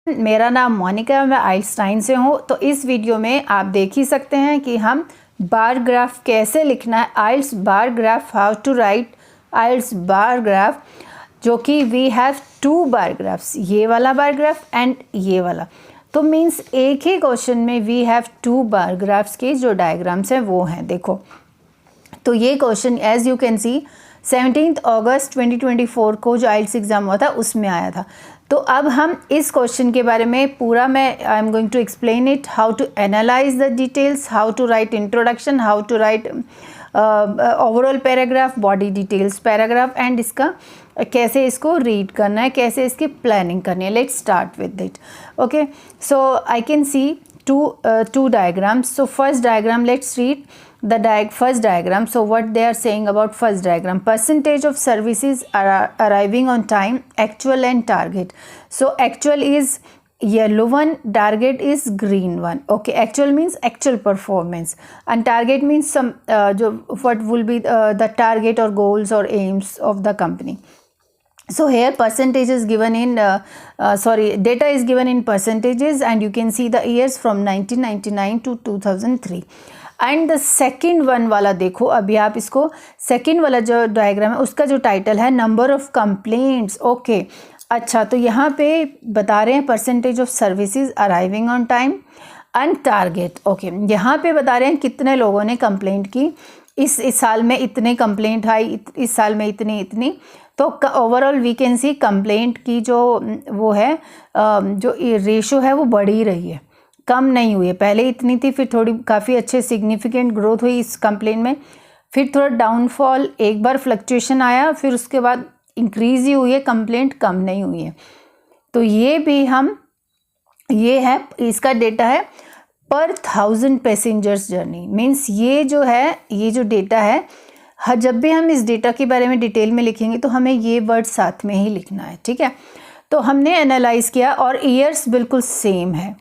मेरा नाम मोनिका, मैं आइंस्टाइन से हूँ। तो इस वीडियो में आप देख ही सकते हैं कि हम बार ग्राफ कैसे लिखना है। IELTS bar graph, how to write IELTS bar graph, जो कि we have two bar graphs, ये वाला बार ग्राफ एंड ये वाला। तो मीन्स एक ही क्वेश्चन में we have two bar graphs के जो डायग्राम्स हैं वो हैं। देखो, तो ये question as you can see 17 अगस्त 2024 को जो आइल्स एग्ज़ाम हुआ था उसमें आया था। तो अब हम इस क्वेश्चन के बारे में पूरा I am going to explain it, how to analyse the details, how to write introduction, how to write overall paragraph, body details paragraph, and इसका कैसे इसको रीड करना है, कैसे इसकी प्लानिंग करनी है। Let's start with it. Okay, so I can see two diagrams. So first diagram, let's read the first diagram. So what they are saying about first diagram: percentage of services arriving on time, actual and target. So actual is yellow one, target is green one. Okay, actual means actual performance and target means some what will be the target or goals or aims of the company. So here percentage is given in data is given in percentages, and you can see the years from 1999 to 2003. And the second one वाला देखो, अभी आप इसको second वाला जो diagram है उसका जो टाइटल है नंबर ऑफ कंप्लेंट्स। ओके, अच्छा, तो यहाँ पे बता रहे हैं percentage of services arriving on time and target. Okay, यहाँ पे बता रहे हैं कितने लोगों ने कंप्लेंट की, इस साल में इतने कंप्लेंट आई, इस साल में इतनी। तो overall we can see complaint की जो वो है जो रेशो है वो बढ़ ही रही है, कम नहीं हुई है। पहले इतनी थी, फिर थोड़ी काफ़ी अच्छे सिग्निफिकेंट ग्रोथ हुई इस कंप्लेंट में, फिर थोड़ा डाउनफॉल, एक बार फ्लक्चुएशन आया, फिर उसके बाद इंक्रीज ही हुई है, कंप्लेंट कम नहीं हुई है। तो ये भी ये है, इसका डेटा है पर 1000 पैसेंजर्स जर्नी। मीन्स ये जो डेटा है, जब भी हम इस डेटा के बारे में डिटेल में लिखेंगे तो हमें ये वर्ड साथ में ही लिखना है, ठीक है। तो हमने एनालाइज किया और ईयर्स बिल्कुल सेम है।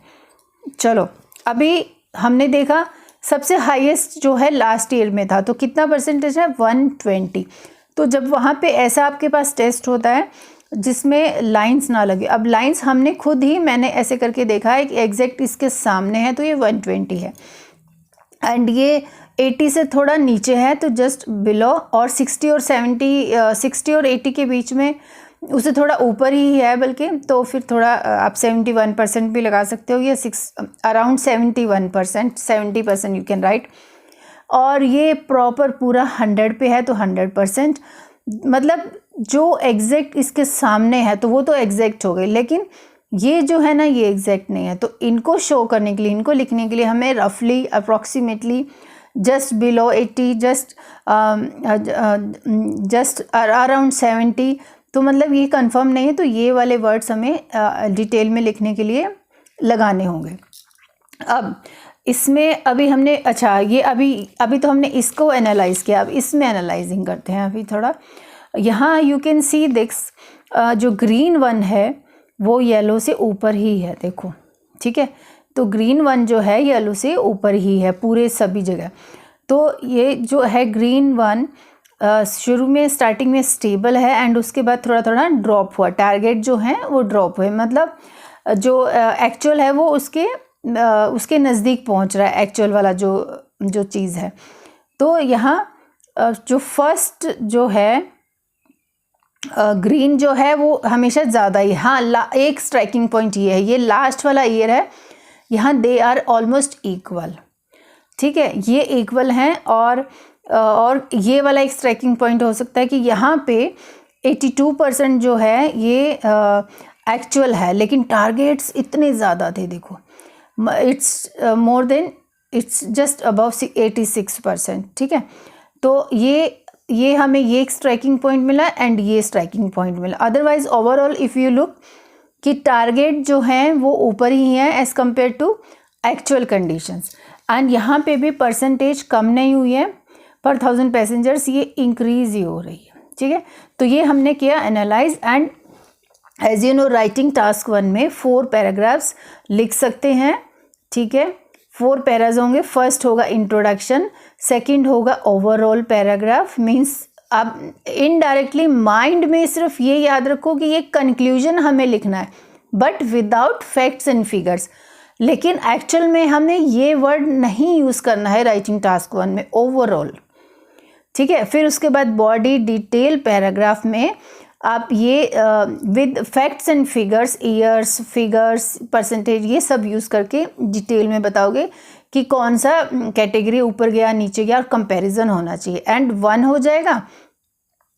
चलो, अभी हमने देखा सबसे हाईएस्ट जो है लास्ट ईयर में था, तो कितना परसेंटेज है, 120। तो जब वहाँ पे ऐसा आपके पास टेस्ट होता है जिसमें लाइंस ना लगे, अब लाइंस हमने खुद ही मैंने ऐसे करके देखा है कि एग्जैक्ट इसके सामने है, तो ये 120 है, एंड ये 80 से थोड़ा नीचे है तो जस्ट बिलो, और 60 और 80 के बीच में, उसे थोड़ा ऊपर ही है बल्कि, तो फिर थोड़ा आप 71% भी लगा सकते हो, या अराउंड 71%, 70% यू कैन राइट। और ये प्रॉपर पूरा 100 पे है तो 100%, मतलब जो एग्जैक्ट इसके सामने है तो वो तो एग्जैक्ट हो गई, लेकिन ये जो है ना ये एग्जैक्ट नहीं है। तो इनको शो करने के लिए, इनको लिखने के लिए हमें रफली approximately just below 80, just around 70, तो मतलब ये कंफर्म नहीं है, तो ये वाले वर्ड्स हमें डिटेल में लिखने के लिए लगाने होंगे। अब इसमें अभी हमने, अच्छा, ये अभी तो हमने इसको एनालाइज किया, अब इसमें एनालाइजिंग करते हैं अभी थोड़ा। यहाँ यू कैन सी दिस, जो ग्रीन वन है वो येलो से ऊपर ही है, देखो, ठीक है। तो ग्रीन वन जो है येलो से ऊपर ही है पूरे सभी जगह। तो ये जो है ग्रीन वन शुरू में स्टार्टिंग में स्टेबल है, एंड उसके बाद थोड़ा थोड़ा ड्रॉप हुआ, टारगेट जो है वो ड्रॉप हुए, मतलब जो एक्चुअल है वो उसके नज़दीक पहुंच रहा है, एक्चुअल वाला जो चीज़ है। तो यहाँ जो फर्स्ट जो है ग्रीन जो है वो हमेशा ज़्यादा ही, हाँ, एक स्ट्राइकिंग पॉइंट ये है, ये लास्ट वाला ईयर है, यहाँ दे आर ऑलमोस्ट इक्वल, ठीक है, ये इक्वल हैं। और ये वाला एक स्ट्राइकिंग पॉइंट हो सकता है कि यहाँ पे 82% जो है ये एक्चुअल है, लेकिन टारगेट्स इतने ज़्यादा थे, देखो, इट्स जस्ट अबव 86%, ठीक है। तो ये हमें ये एक स्ट्राइकिंग पॉइंट मिला एंड ये स्ट्राइकिंग पॉइंट मिला। Otherwise overall if you look कि टारगेट जो हैं वो ऊपर ही हैं as compare to actual conditions, and यहाँ पे भी परसेंटेज कम नहीं हुई है पर 1000 पैसेंजर्स, ये इंक्रीज ही हो रही है, ठीक है। तो ये हमने किया analyse, and as you know writing task 1 में 4 पैराग्राफ्स लिख सकते हैं, ठीक है। 4 पैराज होंगे, फर्स्ट होगा इंट्रोडक्शन, सेकंड होगा ओवरऑल पैराग्राफ, मीन्स आप इनडायरेक्टली माइंड में सिर्फ ये याद रखो कि ये कंक्लूजन हमें लिखना है, but without facts and figures. लेकिन एक्चुअल में हमें ये वर्ड नहीं यूज़ करना है राइटिंग टास्क 1 में, ओवरऑल। ठीक है, फिर उसके बाद बॉडी डिटेल पैराग्राफ में आप ये with facts and figures, years, figures, percentage, ये सब यूज़ करके डिटेल में बताओगे कि कौन सा कैटेगरी ऊपर गया नीचे गया और कंपैरिजन होना चाहिए। एंड 1 हो जाएगा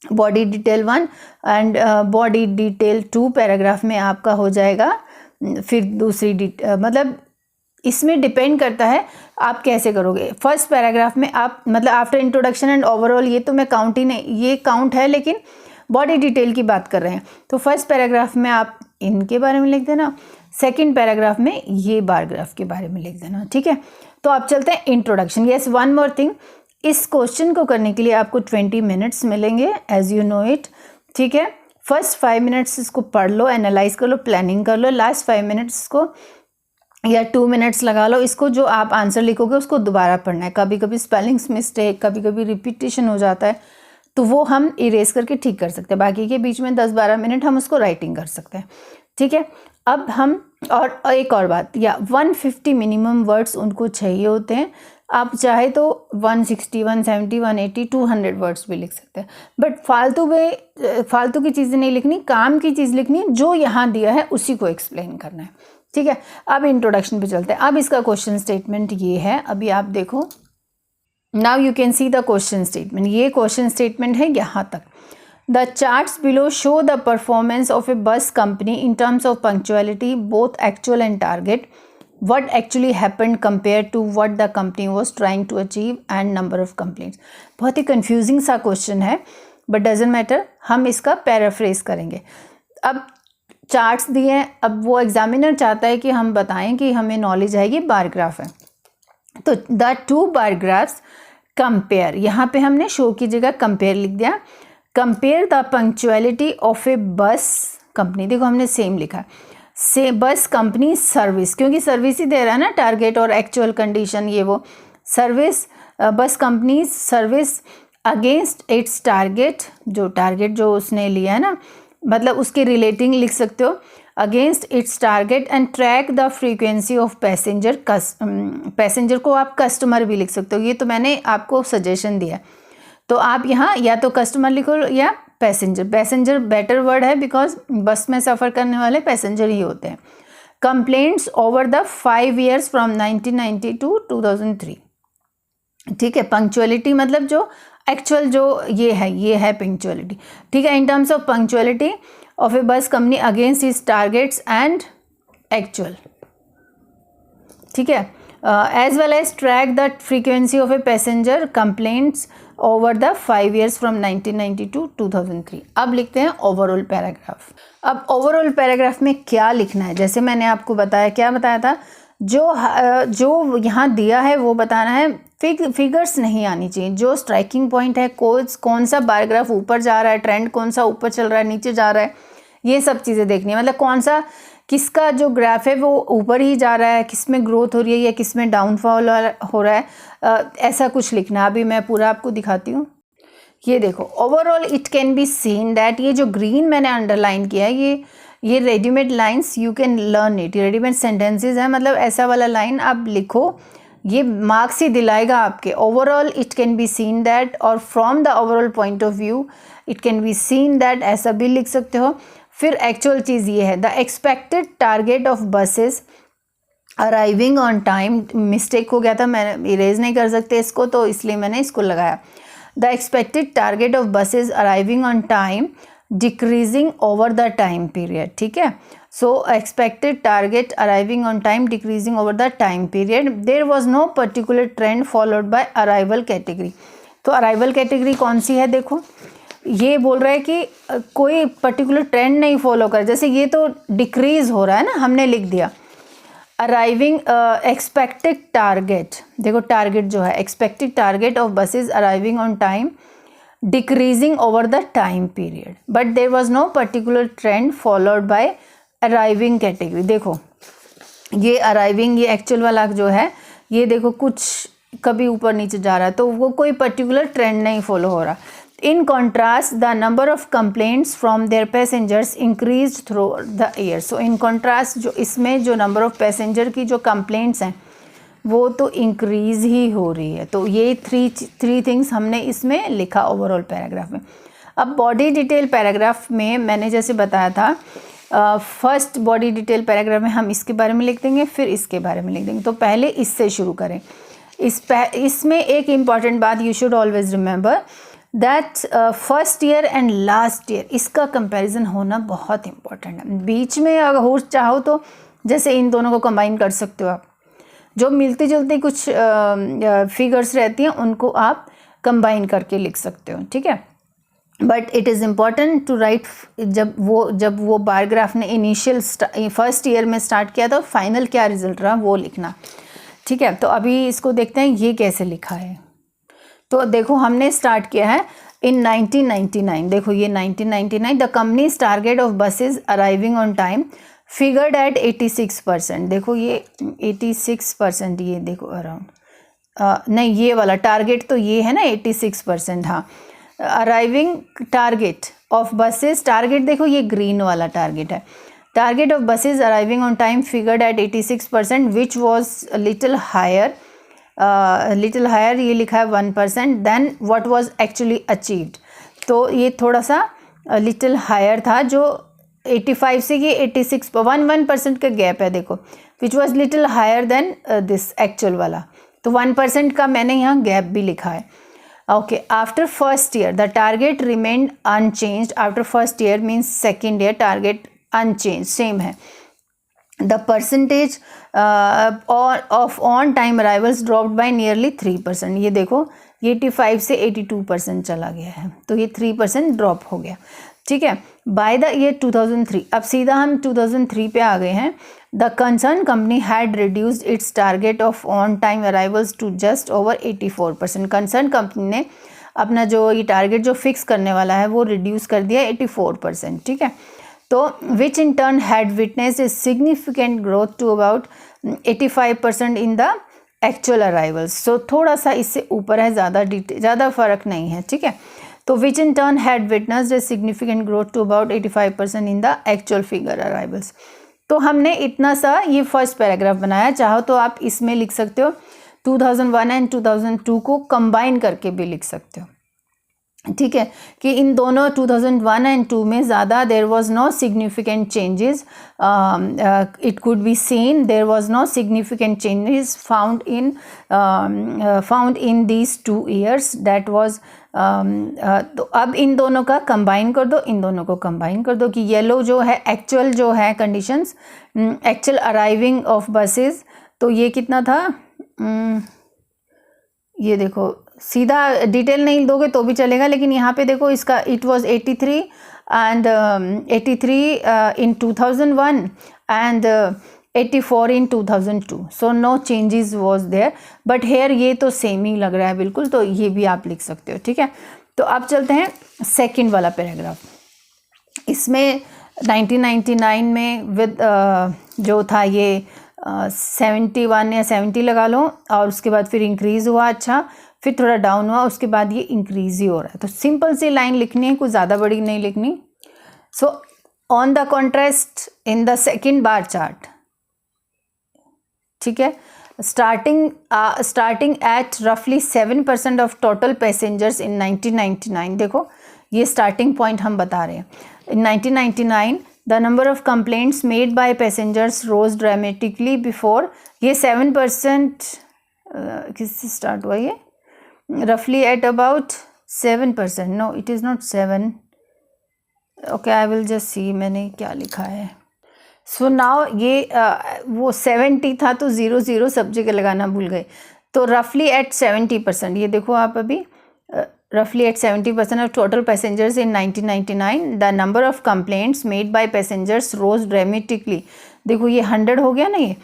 body detail 1 and body detail 2 paragraph में आपका हो जाएगा फिर दूसरी मतलब इसमें डिपेंड करता है आप कैसे करोगे। फर्स्ट पैराग्राफ में आप मतलब आफ्टर इंट्रोडक्शन एंड ओवरऑल, ये तो मैं काउंट ही नहीं, ये काउंट है लेकिन बॉडी डिटेल की बात कर रहे हैं। तो फर्स्ट पैराग्राफ में आप इनके बारे में लिख देना, सेकंड पैराग्राफ में ये बार ग्राफ के बारे में लिख देना। ठीक है, तो आप चलते हैं introduction. Yes, one more thing, इस क्वेश्चन को करने के लिए आपको 20 मिनट्स मिलेंगे, एज यू नो इट। ठीक है, फर्स्ट 5 मिनट्स इसको पढ़ लो, एनालाइज कर लो, प्लानिंग कर लो। लास्ट 5 मिनट्स को या 2 मिनट्स लगा लो, इसको जो आप आंसर लिखोगे उसको दोबारा पढ़ना है। कभी कभी स्पेलिंग्स मिस्टेक, कभी कभी रिपीटेशन हो जाता है, तो वो हम इरेज करके ठीक कर सकते हैं। बाकी के बीच में 10-12 मिनट हम उसको राइटिंग कर सकते हैं। ठीक है, अब हम और एक और बात, या 150 मिनिमम वर्ड्स उनको चाहिए होते हैं। आप चाहे तो 160, 170, 180, 200 वर्ड्स भी लिख सकते हैं, बट फालतू की चीज़ें नहीं लिखनी, काम की चीज़ लिखनी, जो यहाँ दिया है उसी को एक्सप्लेन करना है। ठीक है, अब इंट्रोडक्शन पे चलते हैं। अब इसका क्वेश्चन स्टेटमेंट ये है, अभी आप देखो, now you can see the question statement. ये क्वेश्चन स्टेटमेंट है यहाँ तक। The charts below show the performance of a bus company in terms of punctuality, both actual and target, what actually happened compared to what the company was trying to achieve and number of complaints। बहुत ही confusing सा question है, but doesn't matter, हम इसका paraphrase करेंगे। अब charts दिए हैं, अब वो एग्जामिनर चाहता है कि हम बताएं कि हमें नॉलेज है, ये बार ग्राफ है। तो द 2 बार ग्राफ्स कंपेयर, यहाँ पे हमने शो की जगह कंपेयर लिख दिया। Compare the punctuality of a bus company, देखो हमने सेम लिखा से बस कंपनी सर्विस, क्योंकि सर्विस ही दे रहा है ना, टारगेट और एक्चुअल कंडीशन, ये वो सर्विस, बस company service against it's target, जो टारगेट जो उसने लिया है ना, मतलब उसके रिलेटिंग लिख सकते हो, against it's target and track the frequency of passenger. Passenger को आप कस्टमर भी लिख सकते हो, ये तो मैंने आपको सजेशन दिया। तो आप यहाँ या तो कस्टमर लिखो या पैसेंजर। पैसेंजर बेटर वर्ड है बिकॉज बस में सफ़र करने वाले पैसेंजर ही होते हैं। Complaints over the 5 years from 1990 to 2003। ठीक है, पंक्चुअलिटी मतलब जो एक्चुअल जो ये है पंक्चुअलिटी। ठीक है, in terms of punctuality of a bus company against is targets and actual. ठीक है, as well as track the frequency of a passenger complaints over the 5 years from 1990 to 2003। अब लिखते हैं ओवरऑल पैराग्राफ। अब overall paragraph में क्या लिखना है, जैसे मैंने आपको बताया, क्या बताया था, जो यहाँ दिया है वो बताना है, फिगर्स नहीं आनी चाहिए। जो स्ट्राइकिंग पॉइंट है, कौन सा पैराग्राफ ऊपर जा रहा है, ट्रेंड कौन सा ऊपर चल रहा है, नीचे जा रहा है, ये सब चीज़ें देखनी है। मतलब कौन सा, किसका जो ग्राफ है वो ऊपर ही जा रहा है, किस में ग्रोथ हो रही है या किस में डाउनफॉल हो रहा है, ऐसा कुछ लिखना है। अभी मैं पूरा आपको दिखाती हूँ। ये देखो, overall it can be seen that, ये जो ग्रीन मैंने अंडरलाइन किया है, ये readymade lines, you can learn it, readymade sentences है, मतलब ऐसा वाला लाइन आप लिखो, ये मार्क्स ही दिलाएगा आपके। Overall it can be seen that, और from the overall point of view it can be seen that, ऐसा भी लिख सकते हो। फिर एक्चुअल चीज़ ये है, the expected target of buses arriving on time, mistake हो गया था, मैं इरेज नहीं कर सकते इसको, तो इसलिए मैंने इसको लगाया। The expected target of buses arriving on time decreasing over the time period. ठीक है, so expected target arriving on time decreasing over the time period, there was no particular trend followed by arrival category. तो arrival category कौन सी है, देखो ये बोल रहा है कि कोई पर्टिकुलर ट्रेंड नहीं फॉलो कर, जैसे ये तो डिक्रीज हो रहा है ना, हमने लिख दिया अराइविंग एक्सपेक्टेड टारगेट, देखो टारगेट जो है, expected target of buses arriving on time decreasing over the time period, but there was no particular trend followed by arriving category. देखो ये अराइविंग, ये एक्चुअल वाला जो है, ये देखो कुछ कभी ऊपर नीचे जा रहा है, तो वो कोई पर्टिकुलर ट्रेंड नहीं फॉलो हो रहा। In contrast the number of complaints from their passengers increase through the year. So in contrast जो इसमें जो नंबर ऑफ पैसेंजर की जो कंप्लेंट्स हैं वो तो इंक्रीज़ ही हो रही है। तो ये थ्री थिंग्स हमने इसमें लिखा ओवरऑल पैराग्राफ में। अब बॉडी डिटेल पैराग्राफ में मैंने जैसे बताया था, फर्स्ट बॉडी डिटेल पैराग्राफ में हम इसके बारे में लिख देंगे, फिर इसके बारे में लिख देंगे। तो पहले इससे शुरू करें। इसमें एक इम्पॉर्टेंट बात you should always remember that first year and last year इसका कंपैरिजन होना बहुत इम्पॉर्टेंट है। बीच में अगर हो चाहो तो जैसे इन दोनों को कंबाइन कर सकते हो आप, जो मिलती जुलती कुछ फिगर्स रहती हैं उनको आप कंबाइन करके लिख सकते हो, ठीक है। But it is important to write जब वो बार ग्राफ ने इनिशियल फर्स्ट ईयर में स्टार्ट किया था, फाइनल क्या रिजल्ट रहा वो लिखना, ठीक है। तो अभी इसको देखते हैं ये कैसे लिखा है। तो देखो हमने स्टार्ट किया है इन 1999। देखो ये 1999 the company's target of buses arriving on time figured at 86%। देखो ये 86%, ये देखो अराउंड नहीं ये वाला टारगेट तो ये है ना 86%। हाँ, arriving target of buses, target देखो ये ग्रीन वाला टारगेट है। Target of buses arriving on time figured at 86% which was little higher, ये लिखा है 1% than what was actually achieved. तो ये थोड़ा सा लिटिल हायर था, जो 85 से ये 86 1% का गैप है देखो, which was little higher than this actual वाला। तो 1% का मैंने यहाँ गैप भी लिखा है। Okay, after first year the target remained unchanged. After first year means second year target unchange same है। The percentage of on time arrivals dropped by nearly 3%। ये देखो 85 से 82% चला गया है, तो ये 3% ड्रॉप हो गया, ठीक है। बाय द ईयर 2003, अब सीधा हम 2003 पे आ गए हैं। The concern company had reduced its target of on time arrivals to just over 84%। Concern company ने अपना जो ये टारगेट जो फिक्स करने वाला है वो रिड्यूस कर दिया 84%, ठीक है। तो which in turn had witnessed a significant growth to about 85% in the actual arrivals. So थोड़ा सा इससे ऊपर है, ज़्यादा फर्क नहीं है, ठीक है। तो which in turn had witnessed a significant growth to about 85% in the actual figure arrivals. तो हमने इतना सा ये फर्स्ट पैराग्राफ बनाया। चाहो तो आप इसमें लिख सकते हो 2001 एंड 2002 को कंबाइन करके भी लिख सकते हो, ठीक है, कि इन दोनों 2001 एंड 2 में ज़्यादा देर was no significant changes. It could be seen there was no significant changes found in these 2 years that was. तो अब इन दोनों का कंबाइन कर दो, इन दोनों को कंबाइन कर दो कि येलो जो है एक्चुअल जो है conditions, actual arriving of buses, तो ये कितना था, ये देखो सीधा डिटेल नहीं दोगे तो भी चलेगा, लेकिन यहाँ पे देखो इसका it was 83 and 83 in 2001 and 84 in 2002। So no changes was there, but here ये तो सेम ही लग रहा है बिल्कुल, तो ये भी आप लिख सकते हो, ठीक है। तो अब चलते हैं सेकंड वाला पैराग्राफ। इसमें 1999 में विद जो था ये 71 या 70 लगा लो, और उसके बाद फिर इंक्रीज़ हुआ, अच्छा फिर थोड़ा डाउन हुआ, उसके बाद ये इंक्रीज़ ही हो रहा है। तो सिंपल सी लाइन लिखनी है, कुछ ज़्यादा बड़ी नहीं लिखनी। So on the contrast in the second bar chart, ठीक है, स्टार्टिंग एट रफली 7% ऑफ टोटल पैसेंजर्स इन 1999। देखो ये स्टार्टिंग पॉइंट हम बता रहे हैं। In 1999 the number of complaints made by passengers rose dramatically before. ये 7% किससे स्टार्ट हुआ, ये रफली at about 7%। No it is not 7। Okay, I will just see मैंने क्या लिखा है। सो नाउ ये वो 70 था तो 00 सब जगह लगाना भूल गए, तो रफली एट 70%। ये देखो आप अभी roughly at 70% of total passengers in 1999 the number of complaints made by passengers rose dramatically। देखो ये 100 हो गया ना, ये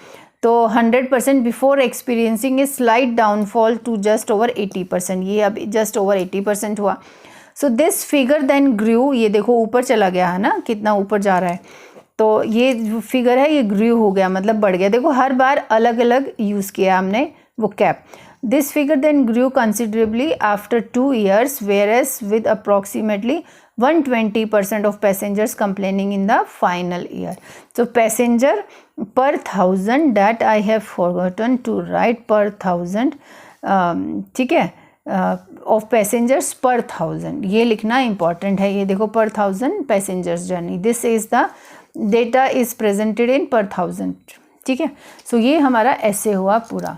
तो 100% before experiencing a slight downfall to just over 80%। ये अब जस्ट ओवर 80% हुआ। So this figure then grew, ये देखो ऊपर चला गया है ना, कितना ऊपर जा रहा है, तो ये जो फिगर है ये ग्रू हो गया, मतलब बढ़ गया। देखो हर बार अलग अलग यूज़ किया हमने वो cap. This figure then grew considerably after 2 years, whereas with approximately 120% of passengers complaining in the final year. So passenger per thousand, that I have forgotten to write per thousand, ठीक है, of passengers पर thousand, ये लिखना important है। ये देखो पर thousand passengers journey, this is the data is presented in पर थाउजेंड, ठीक है। सो ये हमारा ऐसे हुआ पूरा।